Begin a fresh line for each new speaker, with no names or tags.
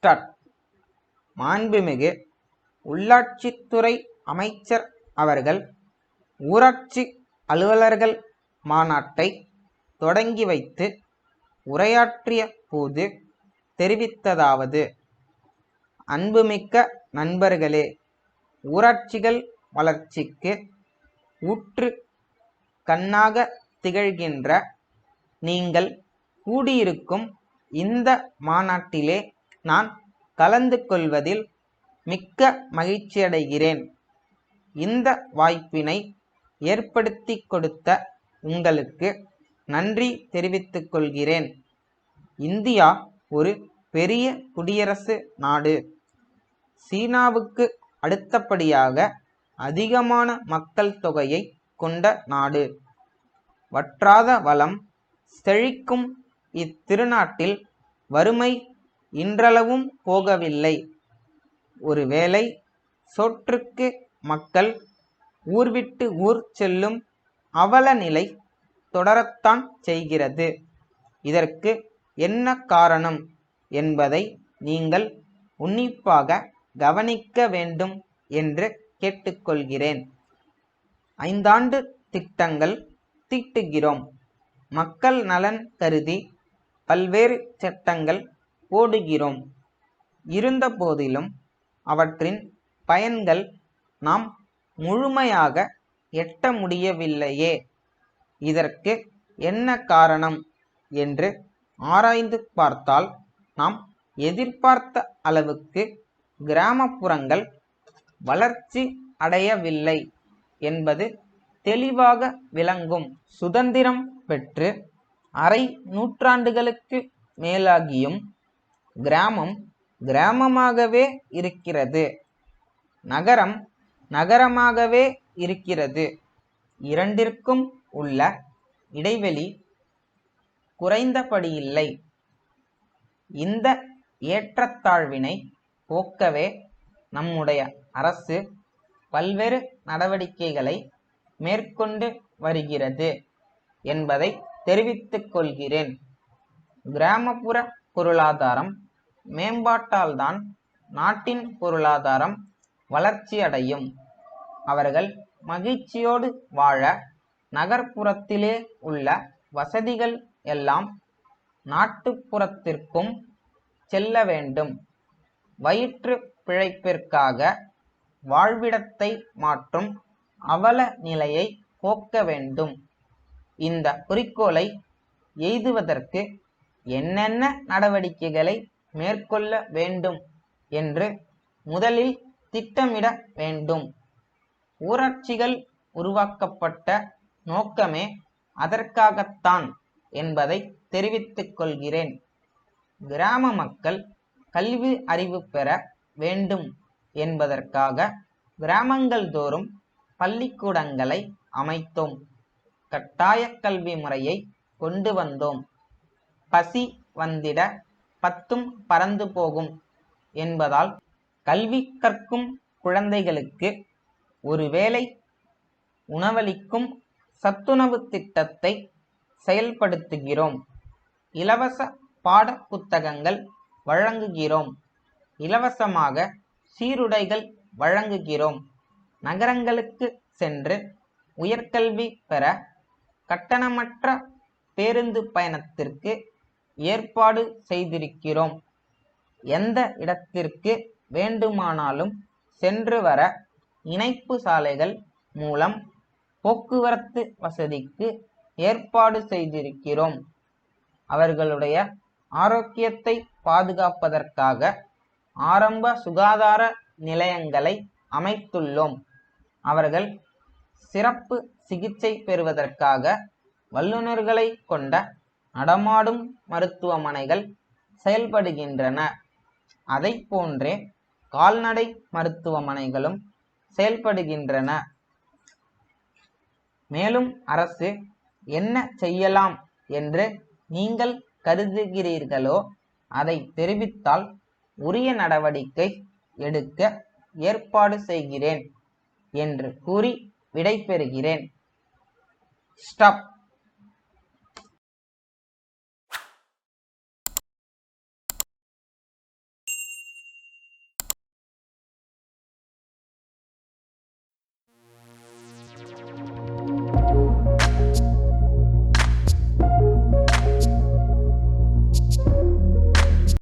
Start. மாண்புமிகு உள்ளாட்சித்துறை அமைச்சர் அவர்கள் ஊராட்சி அலுவலர்கள் மாநாட்டை தொடங்கி வைத்து உரையாற்றிய போது தெரிவித்ததாவது: அன்புமிக்க நண்பர்களே, ஊராட்சிகள் வளர்ச்சிக்கு ஊற்று கண்ணாக திகழ்கின்ற நீங்கள் கூடியிருக்கும் இந்த மாநாட்டிலே நான் கலந்து கொள்வதில் மிக்க மகிழ்ச்சியடைகிறேன். இந்த வாய்ப்பினை ஏற்படுத்தி கொடுத்த உங்களுக்கு நன்றி தெரிவித்துக் கொள்கிறேன். இந்தியா ஒரு பெரிய குடியரசு நாடு. சீனாவுக்கு அடுத்தபடியாக அதிகமான மக்கள் தொகையை கொண்ட நாடு. வற்றாத வளம் செழிக்கும் இத்திருநாட்டில் வறுமை இன்றளவும் போகவில்லை. ஒருவேளை சோற்றுக்கு மக்கள் ஊர்விட்டு ஊர் செல்லும் அவல நிலை தொடரத்தான் செய்கிறது. இதற்கு என்ன காரணம் என்பதை நீங்கள் உன்னிப்பாக கவனிக்க வேண்டும் என்று கேட்டுக்கொள்கிறேன். 5 ஆண்டு திட்டங்கள் தீட்டுகிறோம். மக்கள் நலன் கருதி பல்வேறு சட்டங்கள் போடுகிறோம். இருந்த போதிலும் அவற்றின் பயன்கள் நாம் முழுமையாக எட்ட முடியவில்லையே. இதற்கு என்ன காரணம் என்று ஆராய்ந்து பார்த்தால் நாம் எதிர்பார்த்த அளவுக்கு கிராமப்புறங்கள் வளர்ச்சி அடையவில்லை என்பது தெளிவாக விளங்கும். சுதந்திரம் பெற்று அரை நூற்றாண்டுகளுக்கு மேலாகியும் கிராமம் கிராமமாகவே இருக்கிறது. நகரம் நகரமாகவே இருக்கிறது. இரண்டிற்கும் உள்ள இடைவெளி குறைந்தபடியில்லை. இந்த ஏற்றத்தாழ்வினை போக்கவே நம்முடைய அரசு பல்வேறு நடவடிக்கைகளை மேற்கொண்டு வருகிறது என்பதை தெரிவித்துக் கொள்கிறேன். கிராமப்புற பொருளாதாரம் மேம்பாட்டால்தான் நாட்டின் பொருளாதாரம் வளர்ச்சியடையும். அவர்கள் மகிழ்ச்சியோடு வாழ நகர்ப்புறத்திலே உள்ள வசதிகள் எல்லாம் நாட்டுப்புறத்திற்கும் செல்ல வேண்டும். வயிற்று பிழைப்பிற்காக வாழ்விடத்தை மாற்றும் அவல நிலையை போக்க வேண்டும். இந்த குறிக்கோளை எய்துவதற்கு என்னென்ன நடவடிக்கைகளை மேற்கொள்ள வேண்டும் என்று முதலில் திட்டமிட வேண்டும். ஊராட்சிகள் உருவாக்கப்பட்ட நோக்கமே அதற்காகத்தான் என்பதை தெரிவித்துக் கொள்கிறேன். கிராம மக்கள் கல்வி அறிவு பெற வேண்டும் என்பதற்காக கிராமங்கள் தோறும் பள்ளிக்கூடங்களை அமைத்தோம். கட்டாய கல்வி முறையை கொண்டு வந்தோம். பசி வந்திட 10ம் பறந்து போகும் என்பதால் கல்வி கற்கும் குழந்தைகளுக்கு ஒருவேளை உணவளிக்கும் சத்துணவு திட்டத்தை செயல்படுத்துகிறோம். இலவச பாட புத்தகங்கள் வழங்குகிறோம். இலவசமாக சீருடைகள் வழங்குகிறோம். நகரங்களுக்கு சென்று உயர்கல்வி பெற கட்டணமற்ற பேருந்து பயணத்திற்கு ஏற்பாடு செய்திருக்கிறோம். எந்த இடத்திற்கு வேண்டுமானாலும் சென்று வர இணைப்பு சாலைகள் மூலம் போக்குவரத்து வசதிக்கு ஏற்பாடு செய்திருக்கிறோம். அவர்களுடைய ஆரோக்கியத்தை பாதுகாப்பதற்காக ஆரம்ப சுகாதார நிலையங்களை அமைத்துள்ளோம். அவர்கள் சிறப்பு சிகிச்சை பெறுவதற்காக வல்லுநர்களை கொண்ட நடமாடும் மருத்துவமனைகள் செயல்படுகின்றன. அதை போன்றே கால்நடை மருத்துவமனைகளும் செயல்படுகின்றன. மேலும் அரசு என்ன செய்யலாம் என்று நீங்கள் கருதுகிறீர்களோ அதை தெரிவித்தால் உரிய நடவடிக்கை எடுக்க ஏற்பாடு செய்கிறேன் என்று கூறி விடைபெறுகிறேன். ஸ்டாப்.